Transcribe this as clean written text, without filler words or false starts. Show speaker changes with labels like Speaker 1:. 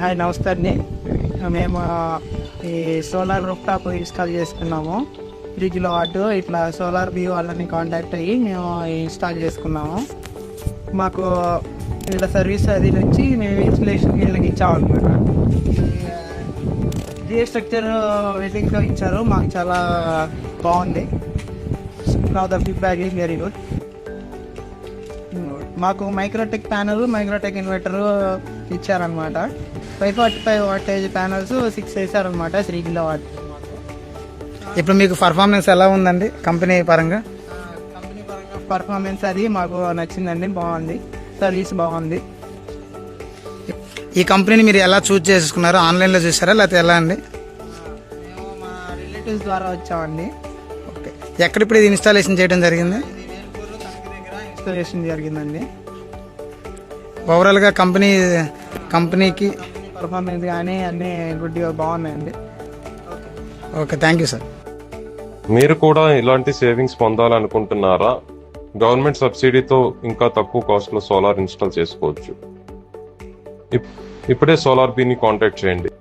Speaker 1: Hi నమస్తే అండి. మేము ఈ సోలార్ రూఫ్ టాప్ ఇన్స్టాల్ చేసుకున్నాము. 3 కిలోవాట్ ఇట్లా సోలార్ వ్యూ వాళ్ళని కాంటాక్ట్ అయ్యి మేము ఇన్స్టాల్ చేసుకున్నాము. మాకు వీళ్ళ సర్వీస్ అది నుంచి మేము ఇన్స్టలేషన్ వీళ్ళకి ఇచ్చామన్నమాట. జియో స్ట్రక్చర్ వెయిటింగ్తో ఇచ్చారు. మాకు చాలా బాగుంది. Now the feedback is very good. మాకు మైక్రోటెక్ ప్యానల్, మైక్రోటెక్ ఇన్వర్టర్ ఇచ్చారనమాట. 545 వాటేజ్ ప్యానల్స్ 6 వేసారనమాట. 3 కిలోవాట్.
Speaker 2: ఇప్పుడు మీకు పర్ఫార్మెన్స్ ఎలా ఉందండి కంపెనీ పరంగా?
Speaker 1: కంపెనీ పరంగా పర్ఫార్మెన్స్ అది మాకు నచ్చిందండి. బాగుంది, సర్వీస్ బాగుంది.
Speaker 2: ఈ కంపెనీని మీరు ఎలా చూస్ చేసుకున్నారు? ఆన్లైన్లో చూసారా లేకపోతే ఎలా అండి?
Speaker 1: మేము మా రిలేటివ్స్ ద్వారా వచ్చామండి.
Speaker 2: ఓకే, ఎక్కడ ఇప్పుడు ఇది ఇన్స్టాలేషన్ చేయడం జరిగింది?
Speaker 1: ఇది వేల్పూరు తణుకు దగ్గర ఇన్స్టాలేషన్ జరిగిందండి.
Speaker 2: ఓవరాల్గా కంపెనీకి
Speaker 1: పర్ఫార్మెన్స్ కానీ అన్నీ గుడ్గా బాగున్నాయండి.
Speaker 2: Okay, thank you sir.
Speaker 3: మీరు కూడా ఇలాంటి సేవింగ్స్ పొందాలనుకుంటున్నారా? గవర్నమెంట్ సబ్సిడీతో ఇంకా తక్కువ కాస్ట్లో సోలార్ ఇన్స్టాల్ చేసుకోవచ్చు. ఇప్పుడే సోలార్ బీని కాంటాక్ట్ చేయండి.